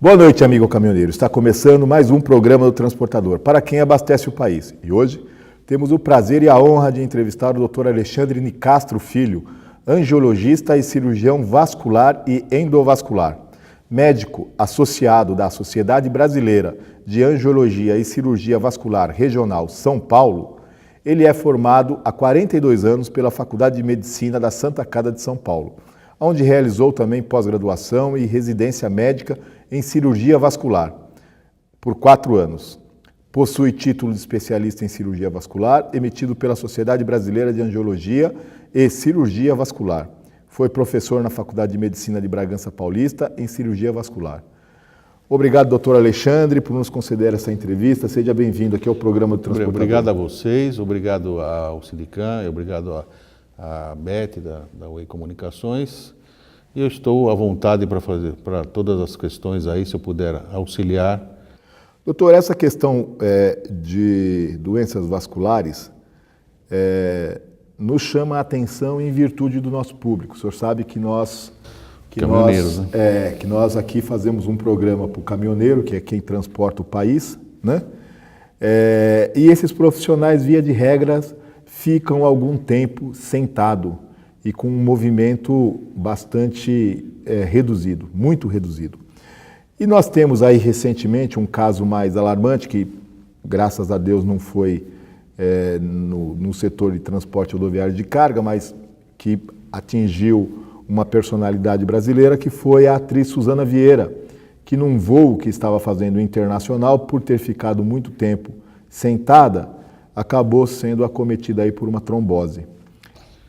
Boa noite, amigo caminhoneiro. Está começando mais um programa do Transportador, para quem abastece o país. E hoje temos o prazer e a honra de entrevistar o Dr. Alexandre Nicastro Filho, angiologista e cirurgião vascular e endovascular, médico associado da Sociedade Brasileira de Angiologia e Cirurgia Vascular Regional São Paulo. Ele é formado há 42 anos pela Faculdade de Medicina da Santa Casa de São Paulo, onde realizou também pós-graduação e residência médica em cirurgia vascular por 4 anos. Possui título de especialista em cirurgia vascular, emitido pela Sociedade Brasileira de Angiologia e Cirurgia Vascular. Foi professor na Faculdade de Medicina de Bragança Paulista em cirurgia vascular. Obrigado, doutor Alexandre, por nos conceder essa entrevista. Seja bem-vindo aqui ao programa do Transportador. Obrigado a vocês, obrigado ao Sindican, obrigado a Beth da Way Comunicações. E eu estou à vontade para todas as questões aí, se eu puder auxiliar. Doutor, essa questão de doenças vasculares nos chama a atenção em virtude do nosso público. O senhor sabe que nós aqui fazemos um programa para o caminhoneiro, que é quem transporta o país, né? E esses profissionais, via de regras, ficam algum tempo sentado e com um movimento bastante reduzido, muito reduzido. E nós temos aí recentemente um caso mais alarmante, que graças a Deus não foi no setor de transporte rodoviário de carga, mas que atingiu uma personalidade brasileira, que foi a atriz Suzana Vieira, que num voo que estava fazendo internacional, por ter ficado muito tempo sentada, acabou sendo acometida aí por uma trombose.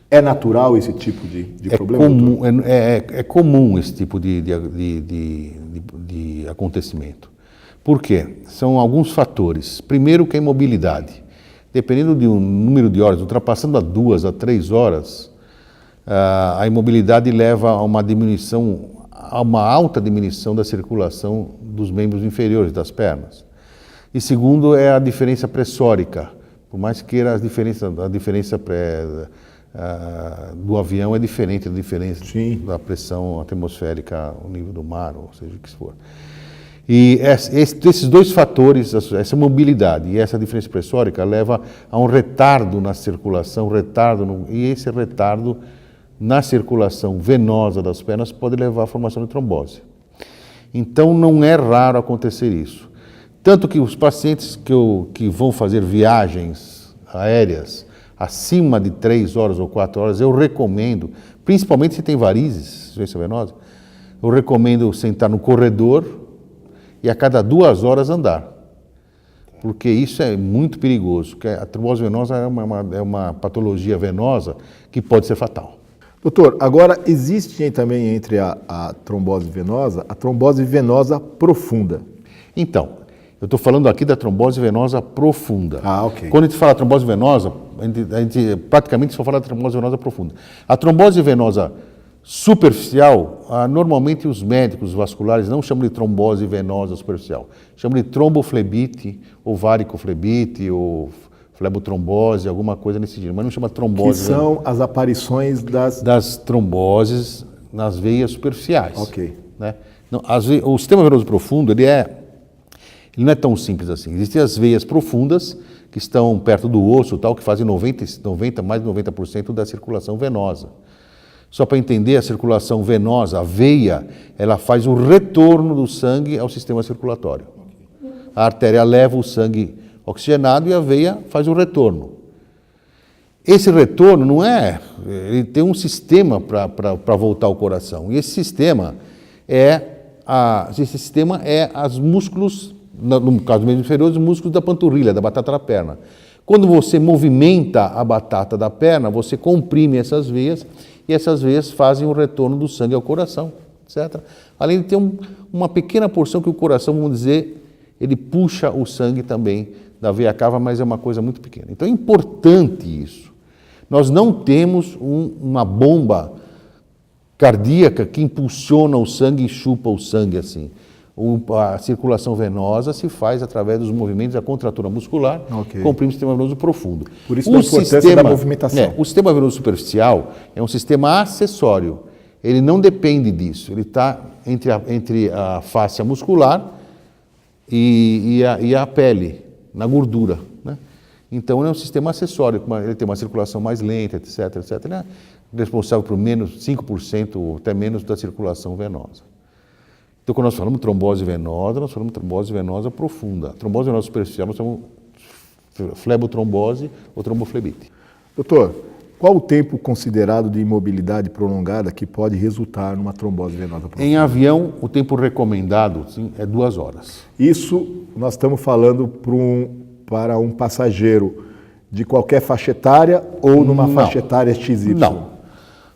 É natural esse tipo de problema? É comum esse tipo de acontecimento. Por quê? São alguns fatores. Primeiro, que é a imobilidade. Dependendo de um número de horas, ultrapassando a 2 a 3 horas, a imobilidade leva a uma diminuição, a uma alta diminuição da circulação dos membros inferiores das pernas. E segundo, é a diferença pressórica. Por mais que a diferença do avião é diferente da diferença da pressão atmosférica, o nível do mar, ou seja o que for. E esses dois fatores, essa mobilidade e essa diferença pressórica, leva a um retardo na circulação, e esse retardo na circulação venosa das pernas pode levar à formação de trombose. Então não é raro acontecer isso. Tanto que os pacientes que vão fazer viagens aéreas acima de 3 horas ou 4 horas, eu recomendo, principalmente se tem varizes, doença venosa, eu recomendo sentar no corredor e a cada 2 horas andar. Porque isso é muito perigoso, porque a trombose venosa é uma patologia venosa que pode ser fatal. Doutor, agora existe também entre a trombose venosa profunda. Então, eu estou falando aqui da trombose venosa profunda. Ok. Quando a gente fala trombose venosa, a gente praticamente só fala da trombose venosa profunda. A trombose venosa superficial, normalmente os médicos vasculares não chamam de trombose venosa superficial. Chamam de tromboflebite, ou varicoflebite, ou flebotrombose, alguma coisa nesse sentido, mas não chama trombose. Que são as aparições das tromboses nas veias superficiais. Ok. Né? Não, o sistema venoso profundo, ele não é tão simples assim. Existem as veias profundas, que estão perto do osso, tal, que fazem mais de 90% da circulação venosa. Só para entender, a circulação venosa, a veia, ela faz o retorno do sangue ao sistema circulatório. A artéria leva o sangue oxigenado e a veia faz o retorno. Esse retorno ele tem um sistema para voltar ao coração. E esse sistema os músculos, no caso do membro inferior, os músculos da panturrilha, da batata da perna. Quando você movimenta a batata da perna, você comprime essas veias e essas veias fazem o retorno do sangue ao coração, etc. Além de ter uma pequena porção que o coração, vamos dizer, ele puxa o sangue também da veia cava, mas é uma coisa muito pequena. Então é importante isso. Nós não temos uma bomba cardíaca que impulsiona o sangue e chupa o sangue assim. A circulação venosa se faz através dos movimentos da contratura muscular, comprime o sistema venoso profundo. Por isso a importância da movimentação. O sistema venoso superficial é um sistema acessório. ele não depende disso, ele está entre a fáscia muscular e a pele, na gordura, né? Então, ele é um sistema acessório, ele tem uma circulação mais lenta, etc, etc. Ele é responsável por menos 5% ou até menos da circulação venosa. Então, quando nós falamos trombose venosa, nós falamos trombose venosa profunda. Trombose venosa superficial, nós chamamos flebotrombose ou tromboflebite. Doutor, qual o tempo considerado de imobilidade prolongada que pode resultar numa trombose venosa profunda? Em avião, o tempo recomendado, sim, é 2 horas. Isso nós estamos falando para um passageiro de qualquer faixa etária ou numa faixa etária XY? Não.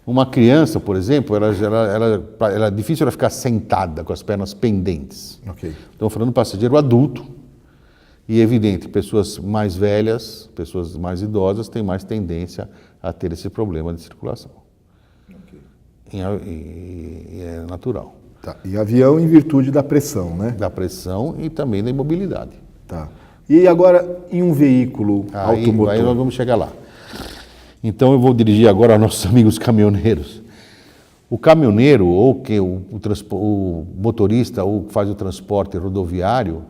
Uma criança, por exemplo, é difícil ela ficar sentada com as pernas pendentes. Ok. Estamos falando de passageiro adulto e, é evidente, pessoas mais velhas, pessoas mais idosas têm mais tendência a ter esse problema de circulação. Okay. E é natural. Tá. E avião em virtude da pressão, né? Da pressão e também da imobilidade. Tá. E agora, em um veículo automotor? Aí nós vamos chegar lá. Então, eu vou dirigir agora aos nossos amigos caminhoneiros. O caminhoneiro, ou o motorista, ou que faz o transporte rodoviário,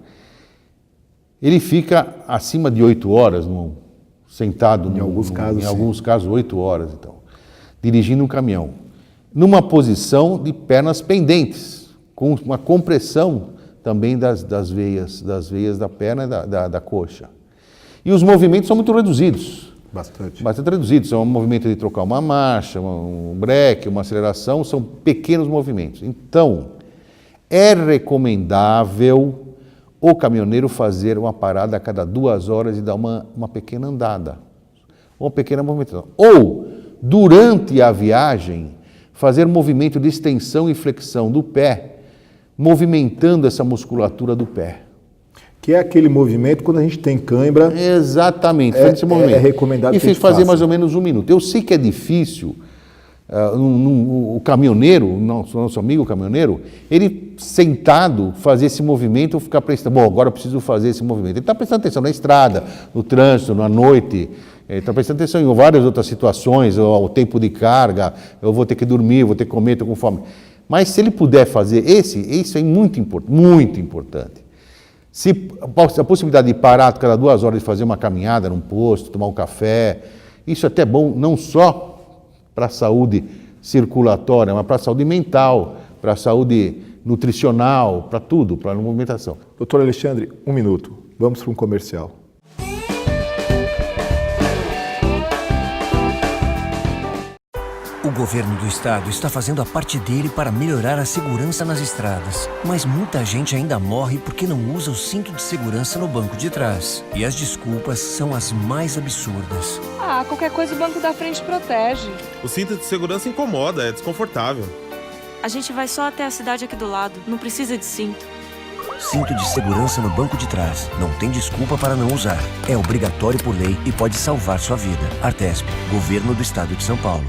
ele fica acima de 8 horas, sentado, em alguns casos 8 horas, então, dirigindo um caminhão, numa posição de pernas pendentes, com uma compressão também das veias da perna e da coxa. E os movimentos são muito reduzidos. Bastante reduzidos. É um movimento de trocar uma marcha, um breque, uma aceleração, são pequenos movimentos. Então, é recomendável o caminhoneiro fazer uma parada a cada 2 horas e dar uma pequena andada, uma pequena movimentação. Ou, durante a viagem, fazer movimento de extensão e flexão do pé, movimentando essa musculatura do pé. Que é aquele movimento quando a gente tem cãibra. Exatamente, foi esse movimento. É recomendado e fiz fazer mais ou menos 1 minuto. Eu sei que é difícil, o caminhoneiro, nosso amigo caminhoneiro, ele sentado fazer esse movimento ou ficar prestando, agora eu preciso fazer esse movimento. Ele está prestando atenção na estrada, no trânsito, na noite, ele está prestando atenção em várias outras situações, o tempo de carga, eu vou ter que dormir, vou ter que comer, estou com fome. Mas se ele puder fazer isso é muito importante. Se a possibilidade de parar a cada 2 horas de fazer uma caminhada num posto, tomar um café, isso é até bom não só para a saúde circulatória, mas para a saúde mental, para a saúde nutricional, para tudo, para a movimentação. Doutor Alexandre, 1 minuto. Vamos para um comercial. O governo do estado está fazendo a parte dele para melhorar a segurança nas estradas. Mas muita gente ainda morre porque não usa o cinto de segurança no banco de trás. E as desculpas são as mais absurdas. Qualquer coisa o banco da frente protege. O cinto de segurança incomoda, é desconfortável. A gente vai só até a cidade aqui do lado, não precisa de cinto. Cinto de segurança no banco de trás. Não tem desculpa para não usar. É obrigatório por lei e pode salvar sua vida. Artesp, Governo do Estado de São Paulo.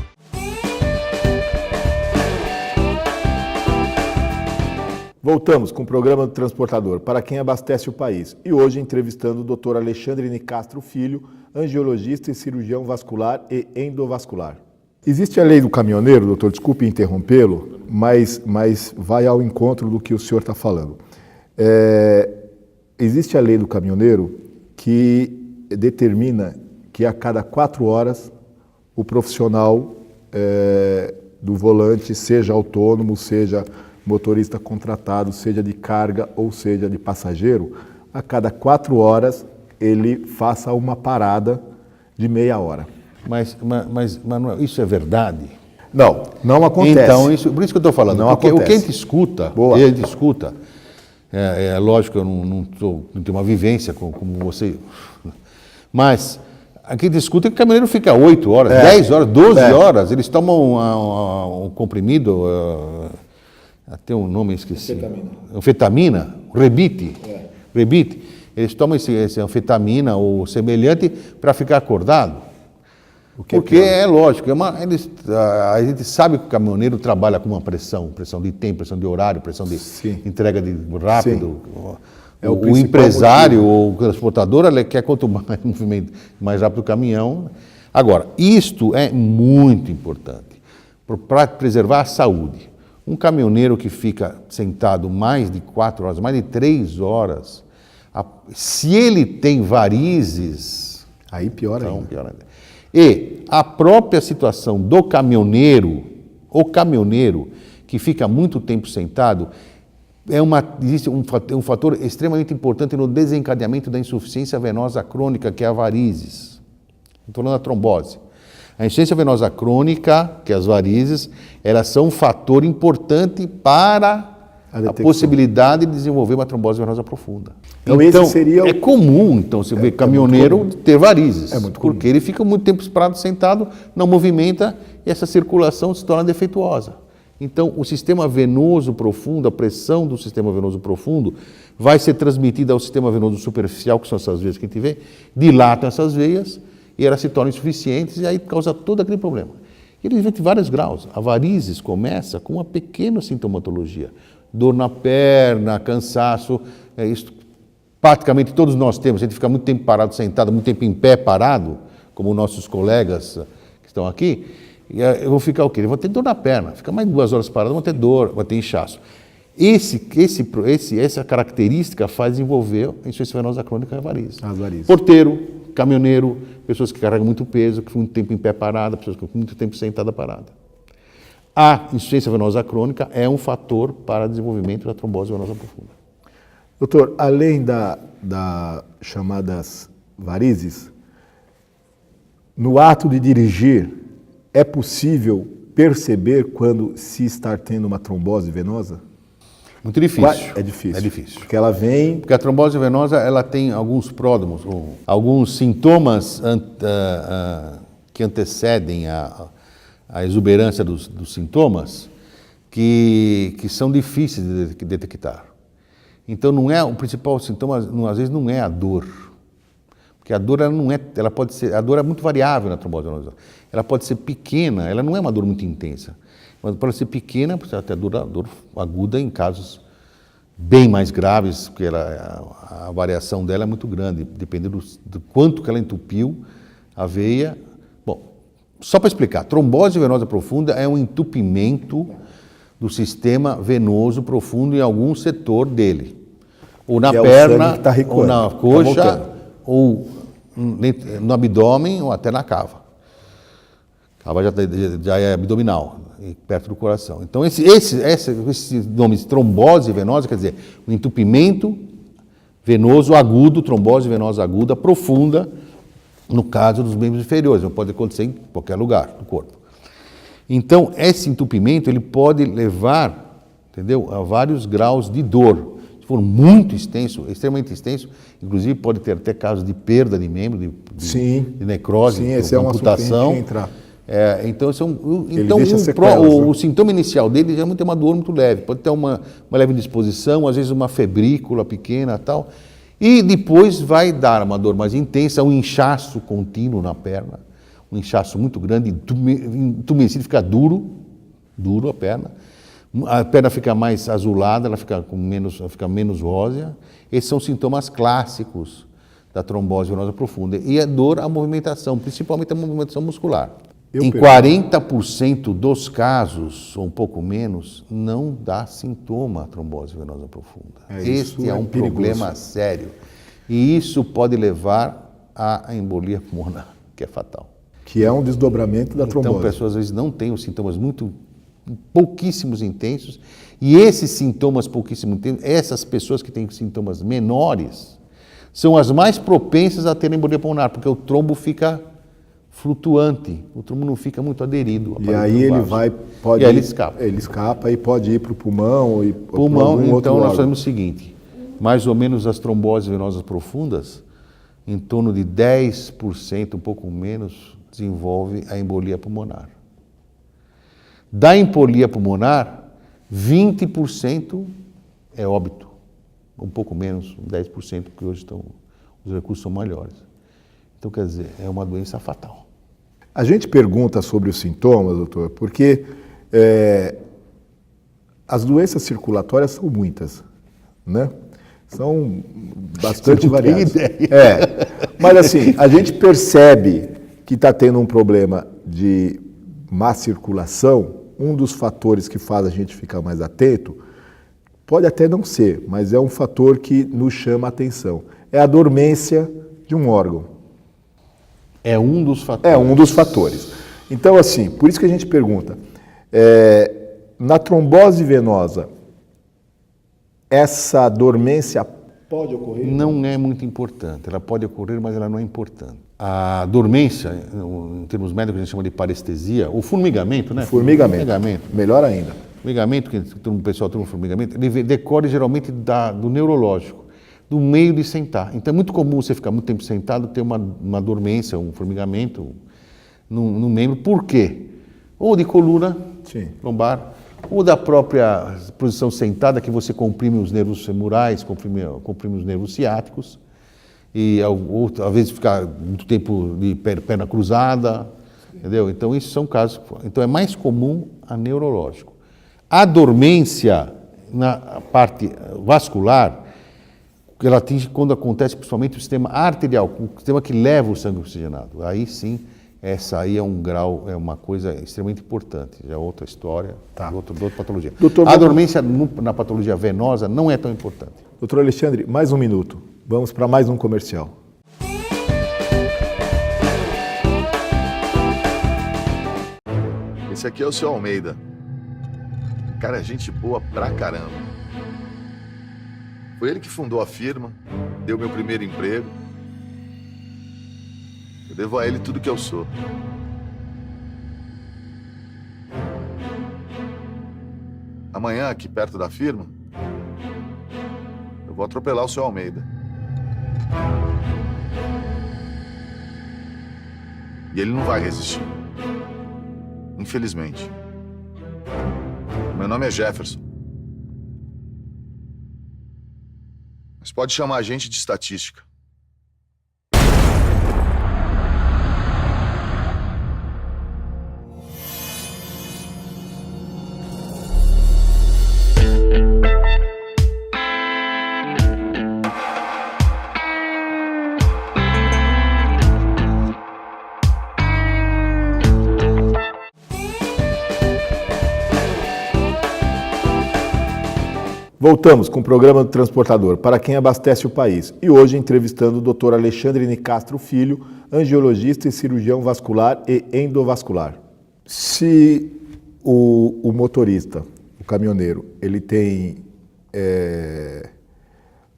Voltamos com o programa do Transportador, para quem abastece o país. E hoje entrevistando o Dr. Alexandre Nicastro Filho, angiologista e cirurgião vascular e endovascular. Existe a lei do caminhoneiro, doutor, desculpe interrompê-lo, mas vai ao encontro do que o senhor está falando. Existe a lei do caminhoneiro que determina que a cada 4 horas o profissional do volante, seja autônomo, seja motorista contratado, seja de carga ou seja de passageiro, a cada 4 horas ele faça uma parada de meia hora. Mas Manuel, isso é verdade? Não acontece. Então, por isso que eu estou falando, não porque acontece. O que a gente escuta, é lógico que eu não tenho uma vivência como você, mas a gente escuta que o caminhoneiro fica 8 horas, 10 horas, 12 horas, eles tomam um comprimido, até um nome eu esqueci. Anfetamina, rebite. Eles tomam esse anfetamina ou semelhante para ficar acordado. Porque é lógico, a gente sabe que o caminhoneiro trabalha com uma pressão de tempo, pressão de horário, pressão de entrega de rápido. O empresário ou o transportador ele quer quanto mais movimento, mais rápido o caminhão. Agora, isto é muito importante. para preservar a saúde. Um caminhoneiro que fica sentado mais de 4 horas, mais de 3 horas, se ele tem varizes... Aí pior então, ainda. pior ainda. E a própria situação do caminhoneiro, o caminhoneiro que fica muito tempo sentado, existe um fator extremamente importante no desencadeamento da insuficiência venosa crônica, que é a varizes. Estou falando da trombose. A insuficiência venosa crônica, que é as varizes, elas são um fator importante para a possibilidade de desenvolver uma trombose venosa profunda. Então esse seria é comum, então, você ver caminhoneiro ter varizes, muito comum. porque ele fica muito tempo parado sentado, não movimenta e essa circulação se torna defeituosa. Então, o sistema venoso profundo, a pressão do sistema venoso profundo vai ser transmitida ao sistema venoso superficial, que são essas veias que a gente vê, dilatam essas veias e elas se tornam insuficientes e aí causa todo aquele problema. Ele vem de vários graus. A varizes começa com uma pequena sintomatologia. Dor na perna, cansaço, isso praticamente todos nós temos. A gente fica muito tempo parado, sentado, muito tempo em pé parado, como nossos colegas que estão aqui, e eu vou ficar o quê? Eu vou ter dor na perna, fica mais de 2 horas parado, vou ter dor, vou ter inchaço. Essa característica faz desenvolver a insuficiência venosa crônica e a varizes. As varizes. Porteiro, caminhoneiro, pessoas que carregam muito peso, que ficam muito tempo em pé parada, pessoas que ficam muito tempo sentada parada. A insuficiência venosa crônica é um fator para o desenvolvimento da trombose venosa profunda. Doutor, além das chamadas varizes, no ato de dirigir, é possível perceber quando se está tendo uma trombose venosa? Muito difícil. É difícil. É difícil. Porque ela vem... Porque a trombose venosa ela tem alguns pródromos, alguns sintomas que antecedem a exuberância dos sintomas que são difíceis de detectar. Então não é o principal sintoma, às vezes não é a dor, porque a dor ela pode ser, a dor é muito variável na trombose venosa. Ela pode ser pequena, ela não é uma dor muito intensa, mas pode ser pequena, pode ter dor aguda em casos bem mais graves, porque a variação dela é muito grande, dependendo do quanto que ela entupiu a veia. Bom, só para explicar, trombose venosa profunda é um entupimento do sistema venoso profundo em algum setor dele. Ou na perna, ou na coxa, ou no abdômen, ou até na cava. A cava já é abdominal, perto do coração. Então, esse nome de trombose venosa quer dizer um entupimento venoso agudo, trombose venosa aguda, profunda, no caso dos membros inferiores. Não pode acontecer em qualquer lugar do corpo. Então, esse entupimento ele pode levar, entendeu, a vários graus de dor. Se for muito extenso, extremamente extenso, inclusive pode ter até casos de perda de membro, de necrose, de amputação. Então, o sintoma inicial dele já é uma dor muito leve. Pode ter uma leve indisposição, às vezes uma febrícula pequena e tal. E depois vai dar uma dor mais intensa, um inchaço contínuo na perna. Um inchaço muito grande, entumecido, fica duro a perna fica mais azulada, ela fica menos rósea. Esses são sintomas clássicos da trombose venosa profunda. E a dor, a movimentação, principalmente a movimentação muscular. Em 40% dos casos, ou um pouco menos, não dá sintoma a trombose venosa profunda. Este é um problema sério. E isso pode levar à embolia pulmonar, que é fatal. Que é um desdobramento da trombose. Então, pessoas às vezes não têm os sintomas pouquíssimos intensos, e esses sintomas pouquíssimos intensos, essas pessoas que têm sintomas menores, são as mais propensas a terem embolia pulmonar, porque o trombo fica flutuante, o trombo não fica muito aderido. E aí ele escapa. Ele escapa e pode ir para o pulmão ou para algum outro nós fazemos o seguinte, mais ou menos as tromboses venosas profundas, em torno de 10%, um pouco menos, desenvolve a embolia pulmonar. Da embolia pulmonar, 20% é óbito, um pouco menos, 10%, porque hoje os recursos são maiores. Então, quer dizer, é uma doença fatal. A gente pergunta sobre os sintomas, doutor, porque as doenças circulatórias são muitas, né? São bastante variadas. Mas assim, a gente percebe que está tendo um problema de má circulação um dos fatores que faz a gente ficar mais atento, pode até não ser, mas é um fator que nos chama a atenção. É a dormência de um órgão. É um dos fatores. É um dos fatores. Então, assim, por isso que a gente pergunta, na trombose venosa, essa dormência pode ocorrer? Não é muito importante. Ela pode ocorrer, mas ela não é importante. A dormência, em termos médicos, a gente chama de parestesia, o formigamento, né? Formigamento. Melhor ainda. Formigamento, que o pessoal toma formigamento, ele decorre geralmente do neurológico, do meio de sentar. Então é muito comum você ficar muito tempo sentado, ter uma dormência, um formigamento no membro. Por quê? Ou de coluna lombar, ou da própria posição sentada, que você comprime os nervos femorais, comprime os nervos ciáticos, e ou, às vezes ficar muito tempo de perna cruzada, entendeu? Então isso são casos. Então é mais comum a neurológico. A dormência na parte vascular, ela atinge quando acontece principalmente o sistema arterial, o sistema que leva o sangue oxigenado. Aí sim, essa aí é um grau, é uma coisa extremamente importante. Já é outra história, outra patologia. Doutor, a dormência na patologia venosa não é tão importante. Doutor Alexandre, mais um minuto. Vamos para mais um comercial. Esse aqui é o seu Almeida. Cara, é gente boa pra caramba. Foi ele que fundou a firma, deu meu primeiro emprego. Eu devo a ele tudo que eu sou. Amanhã, aqui perto da firma, eu vou atropelar o seu Almeida. E ele não vai resistir. Infelizmente. Meu nome é Jefferson. Mas pode chamar a gente de estatística. Voltamos com o programa do Transportador, para quem abastece o país. E hoje entrevistando o Dr. Alexandre Nicastro Filho, angiologista e cirurgião vascular e endovascular. Se o motorista, o caminhoneiro, ele tem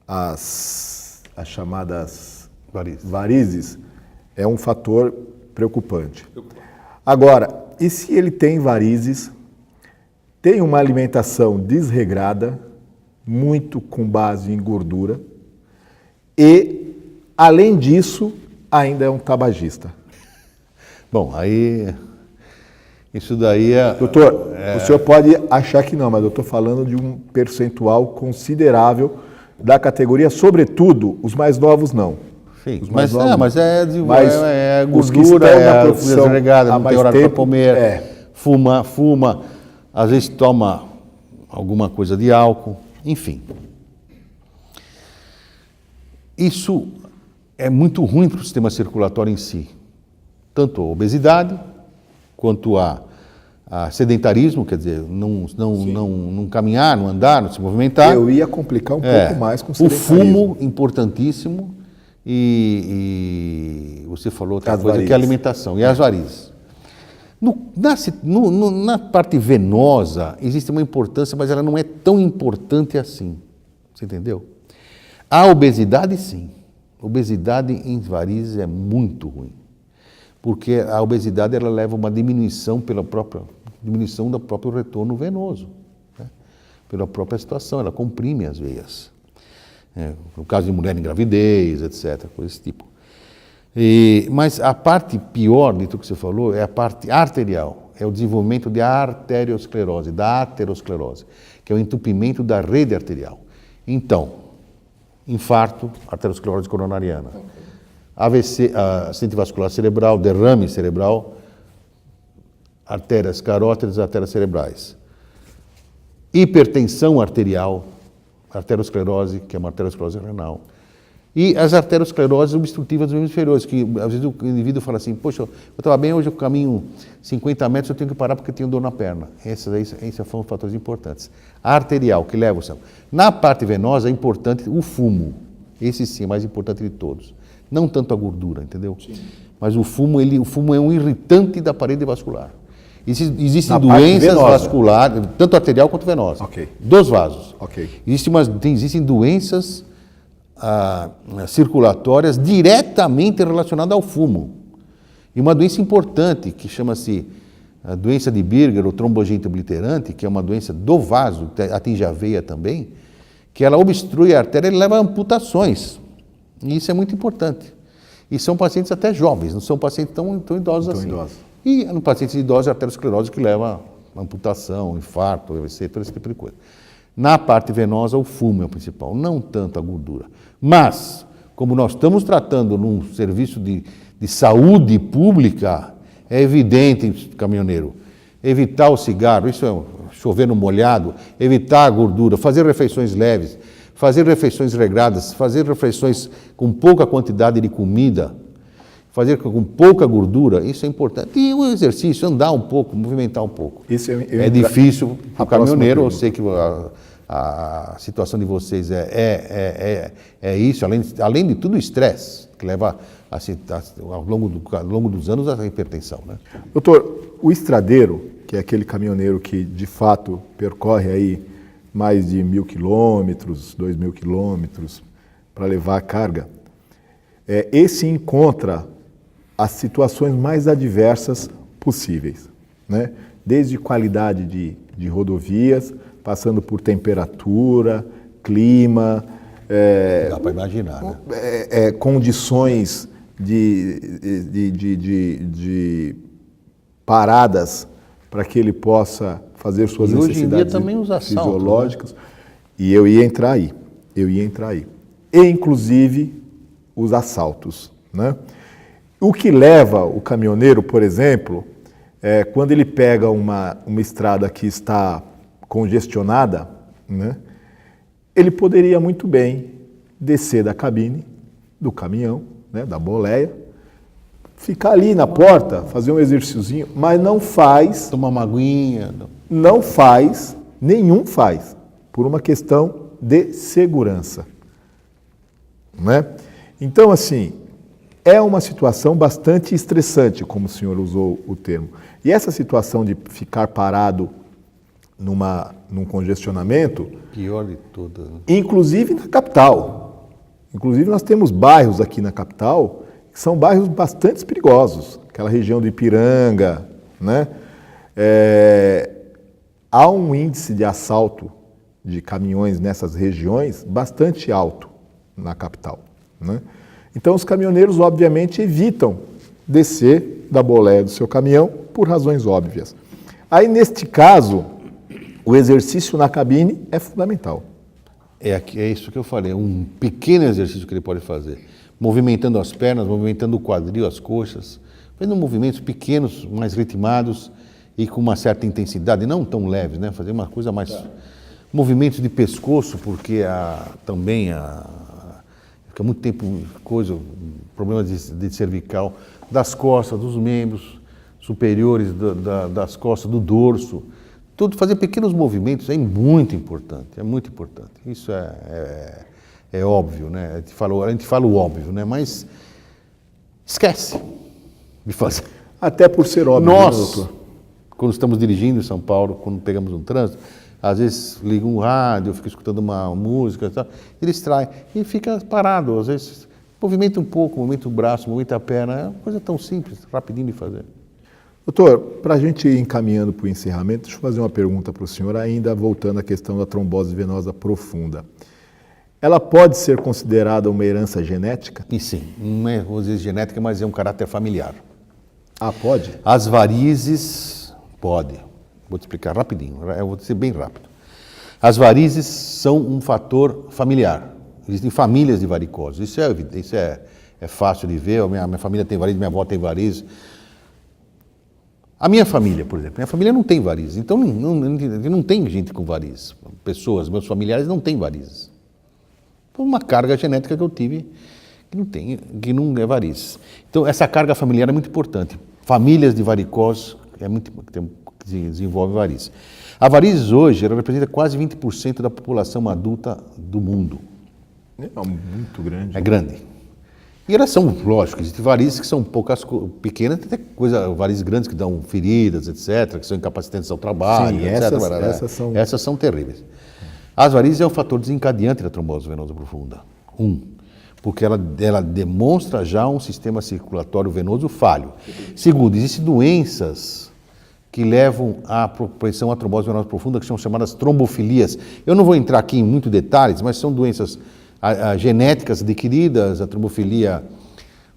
as chamadas varizes, é um fator preocupante. Agora, e se ele tem varizes, tem uma alimentação desregrada, muito com base em gordura, e, além disso, ainda é um tabagista? Bom, aí, isso daí é... Doutor, o senhor pode achar que não, mas eu estou falando de um percentual considerável da categoria, sobretudo os mais novos não. Sim, os mais mas, novos, mas é os que gordura, estão na é profissão desregada, há não tem mais horário para tempo, comer, fuma, às vezes toma alguma coisa de álcool, enfim. Isso é muito ruim para o sistema circulatório em si. Tanto a obesidade, quanto a sedentarismo, quer dizer, não caminhar, não andar, não se movimentar. Eu ia complicar um pouco mais com o sedentarismo. O fumo, importantíssimo, e você falou outra coisa, que é a alimentação, e as varizes. Na parte venosa, existe uma importância, mas ela não é tão importante assim. Você entendeu? A obesidade, sim. Obesidade em varizes é muito ruim. Porque a obesidade ela leva a uma diminuição diminuição do próprio retorno venoso. Né? Pela própria situação, ela comprime as veias. No caso de mulher em gravidez, etc., coisa desse tipo. Mas a parte pior de tudo que você falou é a parte arterial, é o desenvolvimento de arteriosclerose, da aterosclerose, que é o entupimento da rede arterial. Então, infarto, arteriosclerose coronariana, AVC, acidente vascular cerebral, derrame cerebral, artérias carótidas, artérias cerebrais, hipertensão arterial, arteriosclerose, que é uma arteriosclerose renal, E as arterioscleroses obstrutivas dos membros inferiores, que às vezes o indivíduo fala assim, poxa, eu estava bem, hoje eu caminho 50 metros, eu tenho que parar porque eu tenho dor na perna. Esses foram fatores importantes. A arterial, que leva o sangue. Na parte venosa é importante o fumo. Esse sim é mais importante de todos. Não tanto a gordura, entendeu? Sim. Mas o fumo é um irritante da parede vascular. Existem doenças vasculares, tanto arterial quanto venosa, dos vasos. Existem doenças circulatórias diretamente relacionadas ao fumo. E uma doença importante, que chama-se a doença de Buerger, ou trombogênito obliterante, que é uma doença do vaso, que atinge a veia também, que ela obstrui a artéria e leva a amputações. E isso é muito importante. E são pacientes até jovens, não são pacientes tão idosos assim. E no pacientes idosos, a arteriosclerose que leva a amputação, infarto, AVC, todo esse tipo de coisa. Na parte venosa, o fumo é o principal, não tanto a gordura. Mas, como nós estamos tratando num serviço de saúde pública, é evidente, caminhoneiro, evitar o cigarro, isso é chover no molhado, evitar a gordura, fazer refeições leves, fazer refeições regradas, fazer refeições com pouca quantidade de comida, fazer com pouca gordura, isso é importante. E o exercício, andar um pouco, movimentar um pouco. É difícil para o caminhoneiro, eu sei que a situação de vocês é isso, além de tudo o estresse, que leva ao longo dos anos a hipertensão. Né? Doutor, o estradeiro, que é aquele caminhoneiro que de fato percorre aí mais de 1.000 quilômetros, 2.000 quilômetros para levar a carga, esse encontra as situações mais adversas possíveis, né? Desde qualidade de rodovias, passando por temperatura, clima, dá para imaginar, né? Condições de paradas para que ele possa fazer suas necessidades também os assaltos, fisiológicas. Né? E eu ia entrar aí. E inclusive os assaltos, né? O que leva o caminhoneiro, por exemplo, quando ele pega uma estrada que está congestionada, né, ele poderia muito bem descer da cabine do caminhão, né, da boleia, ficar ali na porta, fazer um exercíciozinho, mas não faz... Tomar uma aguinha. Não faz, nenhum faz, por uma questão de segurança. Né? Então, assim, é uma situação bastante estressante, como o senhor usou o termo. E essa situação de ficar parado num congestionamento... Pior de todas. Né? Inclusive na capital. Inclusive nós temos bairros aqui na capital que são bairros bastante perigosos. Aquela região do Ipiranga, né? Há um índice de assalto de caminhões nessas regiões bastante alto na capital, né? Então, os caminhoneiros, obviamente, evitam descer da boleia do seu caminhão por razões óbvias. Aí, neste caso, o exercício na cabine é fundamental. É isso que eu falei, um pequeno exercício que ele pode fazer. Movimentando as pernas, movimentando o quadril, as coxas, fazendo movimentos pequenos, mais ritmados e com uma certa intensidade, não tão leves, né? Fazer uma coisa mais... Movimentos de pescoço, porque fica muito tempo problemas de cervical, das costas, dos membros superiores, das costas, do dorso. Tudo, fazer pequenos movimentos é muito importante, Isso é óbvio, né? A gente fala o óbvio, né? Mas esquece de fazer. Até por ser óbvio, nós, né, doutor? Quando estamos dirigindo em São Paulo, quando pegamos um trânsito, às vezes liga um rádio, fica escutando uma música, tal, e distrai, e fica parado, às vezes movimenta um pouco, movimenta o braço, movimenta a perna, é uma coisa tão simples, rapidinho de fazer. Doutor, para a gente ir encaminhando para o encerramento, deixa eu fazer uma pergunta para o senhor, ainda voltando à questão da trombose venosa profunda. Ela pode ser considerada uma herança genética? E sim, não é, vou dizer genética, mas é um caráter familiar. Ah, pode? As varizes, pode. Vou te explicar rapidinho, eu vou ser bem rápido. As varizes são um fator familiar. Existem famílias de varicose. Isso é fácil de ver. Minha família tem varizes, minha avó tem varizes. A minha família, por exemplo, minha família não tem varizes. Então não tem gente com varizes. Meus familiares não têm varizes. por uma carga genética que eu tive que não é varizes. Então, essa carga familiar é muito importante. Famílias de varicose que desenvolvem varizes. A varizes hoje, ela representa quase 20% da população adulta do mundo. É muito grande. É grande. E elas são, lógico, existem varizes que são pequenas, tem varizes grandes que dão feridas, etc., que são incapacitantes ao trabalho, Sim, etc. Essas são terríveis. As varizes é um fator desencadeante da trombose venosa profunda. Porque ela demonstra já um sistema circulatório venoso falho. Segundo, existem doenças que levam à propensão à trombose venosa profunda, que são chamadas trombofilias. Eu não vou entrar aqui em muitos detalhes, mas são doenças genéticas adquiridas, a trombofilia,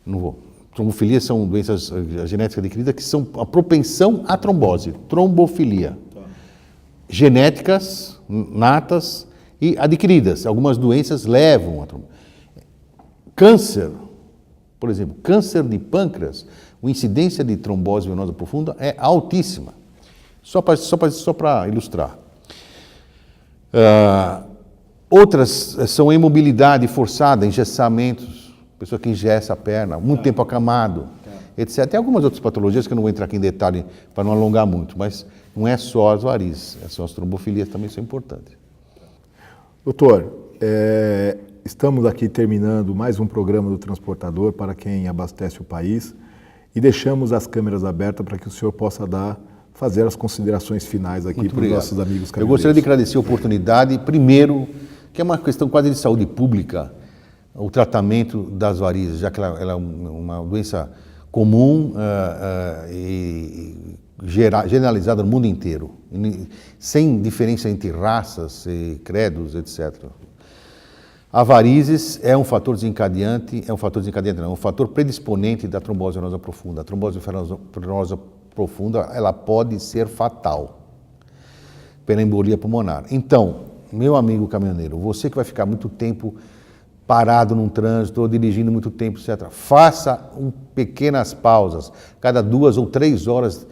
não vou. Trombofilias são doenças genéticas adquiridas que são a propensão à trombose, trombofilia. Genéticas, natas e adquiridas. Algumas doenças levam a trombose. Câncer, por exemplo, câncer de pâncreas, a incidência de trombose venosa profunda é altíssima. Só para ilustrar. Outras são imobilidade forçada, engessamentos, pessoa que engessa a perna, muito tempo acamado, etc. Tem algumas outras patologias que eu não vou entrar aqui em detalhe para não alongar muito, mas não é só as varizes, são as trombofilias também são importantes. Doutor, estamos aqui terminando mais um programa do Transportador para quem abastece o país e deixamos as câmeras abertas para que o senhor possa fazer as considerações finais aqui para os nossos amigos caminhoneiros. Eu gostaria de agradecer a oportunidade, primeiro, que é uma questão quase de saúde pública, o tratamento das varizes, já que ela é uma doença comum e generalizada no mundo inteiro, sem diferença entre raças, e credos, etc. A varizes é um fator desencadeante, um fator predisponente da trombose venosa profunda. A trombose venosa profunda, ela pode ser fatal pela embolia pulmonar. Então, meu amigo caminhoneiro, você que vai ficar muito tempo parado num trânsito ou dirigindo muito tempo, etc., faça pequenas pausas, cada 2 ou 3 horas,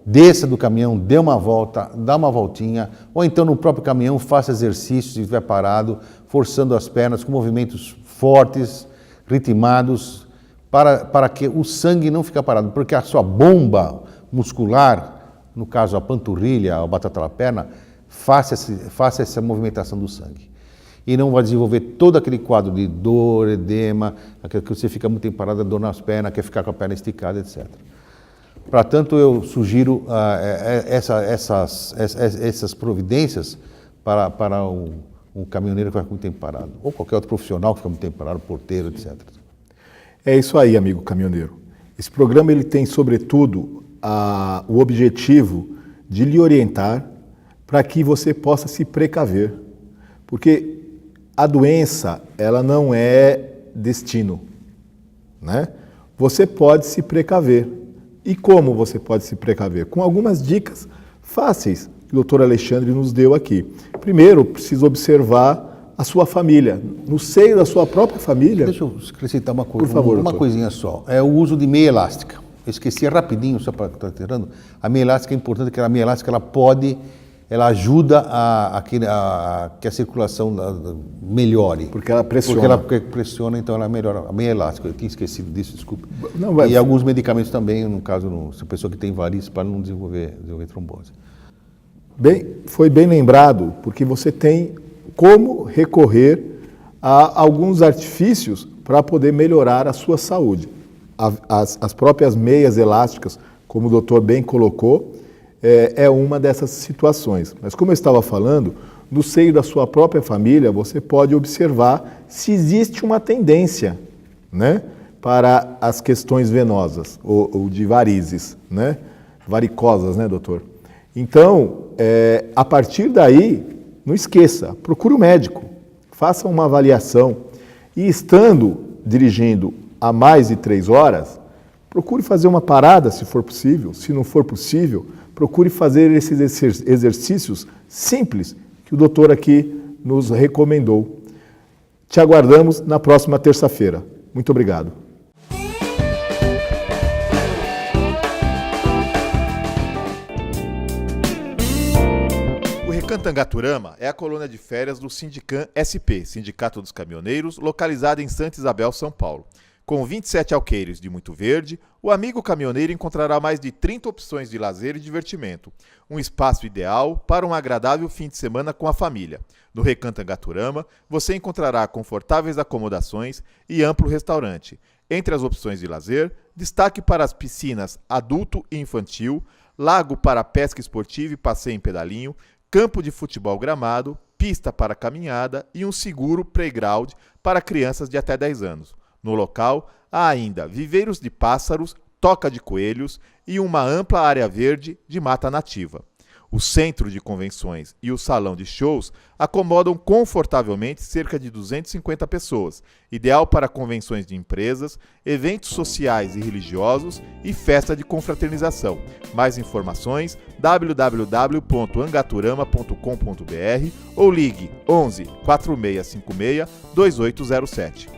desça do caminhão, dê uma volta, dá uma voltinha, ou então no próprio caminhão faça exercício se estiver parado, forçando as pernas com movimentos fortes, ritmados, para que o sangue não fique parado, porque a sua bomba muscular, no caso a panturrilha, a batata da perna, faça essa movimentação do sangue. E não vai desenvolver todo aquele quadro de dor, edema, aquele que você fica muito tempo parado, dor nas pernas, quer ficar com a perna esticada, etc. Portanto, eu sugiro essas providências para um caminhoneiro que vai muito tempo parado, ou qualquer outro profissional que fica muito tempo parado, porteiro, etc. É isso aí, amigo caminhoneiro. Esse programa ele tem, sobretudo, o objetivo de lhe orientar para que você possa se precaver. Porque a doença, ela não é destino, né? Você pode se precaver. E como você pode se precaver? Com algumas dicas fáceis que o doutor Alexandre nos deu aqui. Primeiro, precisa observar a sua família. No seio da sua própria família... Deixa eu acrescentar uma coisa, por favor, uma coisinha só. É o uso de meia elástica. Eu esqueci rapidinho, só para estar tirando. A meia elástica é importante, porque a meia elástica ela ajuda que a circulação melhore. Porque ela pressiona. Porque ela pressiona, então ela melhora. A meia elástica, eu tinha esquecido disso, desculpa. Não, e alguns medicamentos também, no caso, se a pessoa que tem varizes, para não desenvolver trombose. Foi bem lembrado, porque você tem como recorrer a alguns artifícios para poder melhorar a sua saúde. As próprias meias elásticas, como o doutor bem colocou, é uma dessas situações. Mas como eu estava falando, no seio da sua própria família, você pode observar se existe uma tendência, né, para as questões venosas ou de varizes, né, varicosas, né, doutor? Então, a partir daí, não esqueça, procure o médico, faça uma avaliação e estando dirigindo a mais de 3 horas, procure fazer uma parada, se for possível. Se não for possível, procure fazer esses exercícios simples que o doutor aqui nos recomendou. Te aguardamos na próxima terça-feira. Muito obrigado. Recanto Angaturama é a colônia de férias do Sindicam SP, Sindicato dos Caminhoneiros, localizada em Santa Isabel, São Paulo. Com 27 alqueires de muito verde, o amigo caminhoneiro encontrará mais de 30 opções de lazer e divertimento. Um espaço ideal para um agradável fim de semana com a família. No Recanto Angaturama, você encontrará confortáveis acomodações e amplo restaurante. Entre as opções de lazer, destaque para as piscinas adulto e infantil, lago para pesca esportiva e passeio em pedalinho, campo de futebol gramado, pista para caminhada e um seguro playground para crianças de até 10 anos. No local, há ainda viveiros de pássaros, toca de coelhos e uma ampla área verde de mata nativa. O centro de convenções e o salão de shows acomodam confortavelmente cerca de 250 pessoas, ideal para convenções de empresas, eventos sociais e religiosos e festa de confraternização. Mais informações www.angaturama.com.br ou ligue 11 4656 2807.